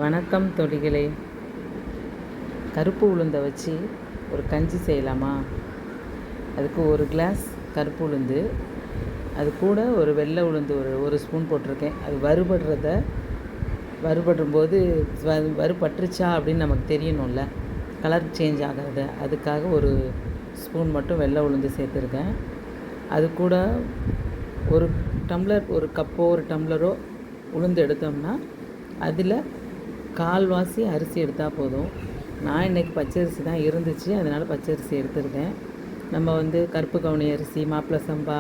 வணக்கம் தொழிகளே. கருப்பு உளுந்தை வச்சு ஒரு கஞ்சி செய்யலாமா? அதுக்கு ஒரு கிளாஸ் கருப்பு உளுந்து, அது கூட ஒரு வெள்ளை உளுந்து ஒரு ஸ்பூன் போட்டிருக்கேன். அது வறுபடும் போது வறுபட்டுருச்சா அப்படின்னு நமக்கு தெரியணும்ல, கலர் சேஞ்ச் ஆகாது. அதுக்காக ஒரு ஸ்பூன் மட்டும் வெள்ளை உளுந்து சேர்த்துருக்கேன். அது கூட ஒரு டம்ளர், ஒரு கப்போ ஒரு டம்ளரோ உளுந்து எடுத்தோம்னா அதில் கால்வாசி அரிசி எடுத்தால் போதும். நான் இன்றைக்கி பச்சரிசி தான் இருந்துச்சு, அதனால் பச்சரிசி எடுத்துருக்கேன். நம்ம கருப்பு கவுனி அரிசி, மாப்பிள்ளை சம்பா,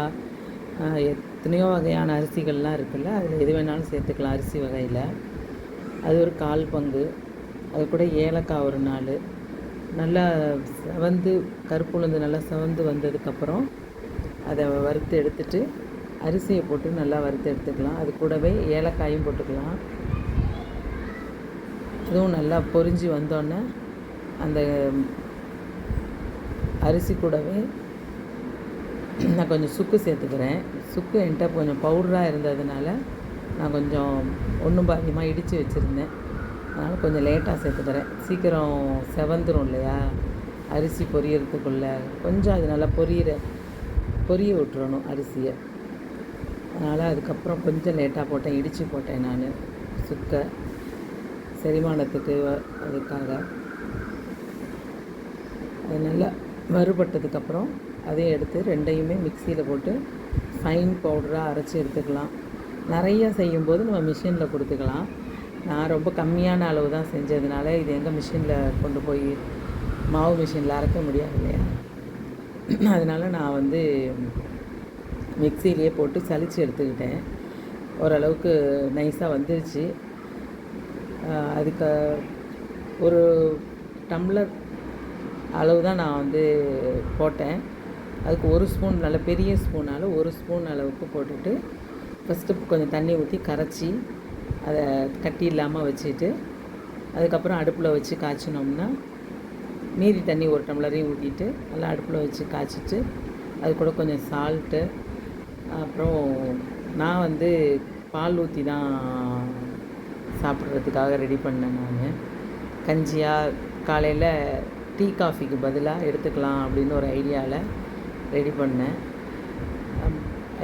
எத்தனையோ வகையான அரிசிகள்லாம் இருக்குல்ல, அதில் எது வேணாலும் சேர்த்துக்கலாம் அரிசி வகையில். அது ஒரு 1/4 பங்கு. அது கூட ஏலக்காய் ஒரு 4. நல்லா செவந்து கருப்பு உளுந்து நல்லா செவந்து வந்ததுக்கப்புறம் அதை வறுத்து எடுத்துட்டு அரிசியை போட்டு நல்லா வறுத்து எடுத்துக்கலாம். அது கூடவே ஏலக்காயும் போட்டுக்கலாம். அதுவும் நல்லா பொரிஞ்சு வந்தோடனே அந்த அரிசி கூடவே நான் கொஞ்சம் சுக்கு சேர்த்துக்கிறேன். சுக்கு என்கிட்ட கொஞ்சம் பவுடராக இருந்ததுனால நான் கொஞ்சம் ஒன்றும் பாதியமாக இடித்து வச்சுருந்தேன். அதனால் கொஞ்சம் லேட்டாக சேர்த்துக்கிறேன். சீக்கிரம் செவந்துடும் இல்லையா அரிசி பொரியறதுக்குள்ளே. கொஞ்சம் அது நல்லா பொரிய விட்டுறணும் அரிசியை. அதனால் அதுக்கப்புறம் கொஞ்சம் லேட்டாக போட்டேன், இடித்து போட்டேன் நான் சுக்கை, செரிமானத்துக்கு. அதுக்காக அது நல்லா வறுபட்டதுக்கப்புறம் அதையும் எடுத்து ரெண்டையுமே மிக்சியில் போட்டு ஃபைன் பவுடராக அரைச்சி எடுத்துக்கலாம். நிறையா செய்யும்போது நம்ம மிஷினில் கொடுத்துக்கலாம். நான் ரொம்ப கம்மியான அளவு தான் செஞ்சதுனால இது எங்கே மிஷினில் கொண்டு போய் மாவு மிஷினில் அரைக்க முடியாது இல்லையா, அதனால் நான் மிக்சியிலேயே போட்டு சலித்து எடுத்துக்கிட்டேன். ஓரளவுக்கு நைஸாக வந்துருச்சு. அதுக்கு ஒரு டம்ளர் அளவு தான் நான் போட்டேன். அதுக்கு ஒரு ஸ்பூன், நல்ல பெரிய ஸ்பூனால் ஒரு ஸ்பூன் அளவுக்கு போட்டுட்டு ஃபஸ்ட்டு கொஞ்சம் தண்ணி ஊற்றி கரைச்சி அதை கட்டி இல்லாமல் வச்சுட்டு அதுக்கப்புறம் அடுப்பில் வச்சு காய்ச்சினோம்னா மீதி தண்ணி ஒரு டம்ளரையும் ஊற்றிட்டு நல்லா அடுப்பில் வச்சு காய்ச்சிட்டு அது கூட கொஞ்சம் சால்ட்டு, அப்புறம் நான் பால் ஊற்றி தான் சாப்பிட்றதுக்காக ரெடி பண்ணேன். நான் கஞ்சியாக காலையில் டீ காஃபிக்கு பதிலாக எடுத்துக்கலாம் அப்படின்னு ஒரு ஐடியாவில் ரெடி பண்ணேன்.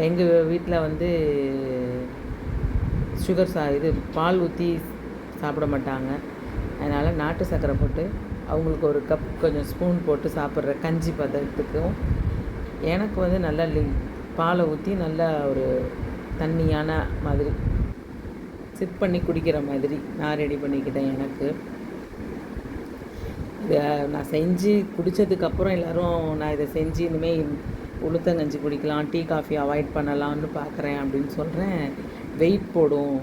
எங்கள் வீட்டில் சுகர் இது பால் ஊற்றி சாப்பிட மாட்டாங்க. அதனால் நாட்டு சர்க்கரை போட்டு அவங்களுக்கு ஒரு கப் கொஞ்சம் ஸ்பூன் போட்டு சாப்பிட்ற கஞ்சி பதத்துக்கும் எனக்கு நல்லா பாலை ஊற்றி நல்லா ஒரு தண்ணியான மாதிரி சிப் பண்ணி குடிக்கிற மாதிரி நான் ரெடி பண்ணிக்கிட்டேன். எனக்கு இதை நான் செஞ்சு குடித்ததுக்கப்புறம் எல்லோரும் நான் இதை செஞ்சு இனிமேல் உளுத்தங்கஞ்சி குடிக்கலாம், டீ காஃபி அவாய்ட் பண்ணலான்னு பார்க்குறேன் அப்படின்னு சொல்கிறேன். வெயிட் போடும்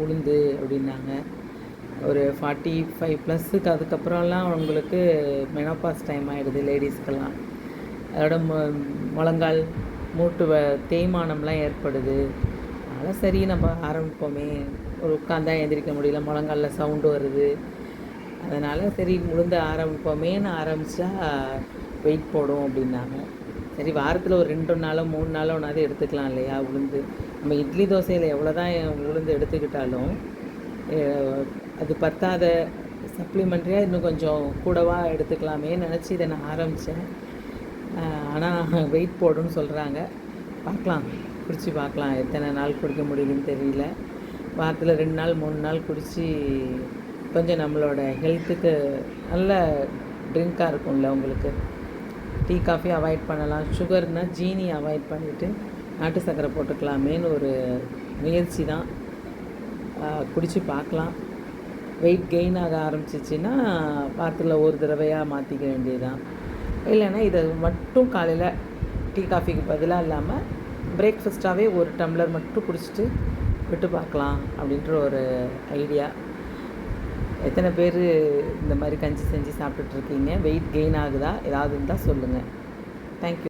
உளுந்து அப்படின்னாங்க. ஒரு 45+ அதுக்கப்புறம்லாம் உங்களுக்கு மெனோபாஸ் டைம் ஆகிடுது லேடிஸ்க்கெல்லாம். அதோட முழங்கால் மூட்டு தேய்மானம்லாம் ஏற்படுது. அதனால் சரி நம்ம ஆரம்பிப்போமே, ஒரு உட்காந்தா எந்திரிக்க முடியல, முழங்காலில் சவுண்டு வருது, அதனால் சரி உளுந்து ஆரம்பிப்போமேன்னு ஆரம்பித்தா வெயிட் போடும் அப்படின்னாங்க. சரி வாரத்தில் ஒரு 2 நாளோ 3 நாளோ ஒன்றாவது எடுத்துக்கலாம் இல்லையா உளுந்து. நம்ம இட்லி தோசையில் எவ்வளோ தான் உளுந்து எடுத்துக்கிட்டாலும் அது பத்தாத, சப்ளிமெண்ட்ரியாக இன்னும் கொஞ்சம் கூடவா எடுத்துக்கலாமே நினச்சி இதை நான் ஆரம்பித்தேன். ஆனால் வெயிட் போடுன்னு சொல்கிறாங்க. பார்க்கலாம், குடித்து பார்க்கலாம். எத்தனை நாள் குடிக்க முடியுதுன்னு தெரியல. வாரத்தில் 2 நாள் 3 நாள் குடித்து கொஞ்சம் நம்மளோட ஹெல்த்துக்கு நல்ல ட்ரிங்காக இருக்கும்ல. உங்களுக்கு டீ காஃபி அவாய்ட் பண்ணலாம், சுகர்னால் ஜீனி அவாய்ட் பண்ணிவிட்டு நாட்டு சர்க்கரை போட்டுக்கலாமேன்னு ஒரு முயற்சி தான். குடித்து பார்க்கலாம். வெயிட் கெயின் ஆக ஆரம்பிச்சிச்சின்னா வாரத்தில் ஒரு தடவையாக மாற்றிக்க வேண்டியதுதான். இல்லைன்னா இதை மட்டும் காலையில் டீ காஃபிக்கு பதிலாக இல்லாமல் பிரேக்ஃபாஸ்ட்டாகவே ஒரு டம்ளர் மட்டும் குடிச்சிட்டு விட்டு பார்க்கலாம் அப்படின்ற ஒரு ஐடியா. எத்தனை பேர் இந்த மாதிரி கஞ்சி செஞ்சு சாப்பிட்டுட்ருக்கீங்க? வெயிட் கெயின் ஆகுதா? ஏதாவது இருந்தால் சொல்லுங்கள். தேங்க்யூ.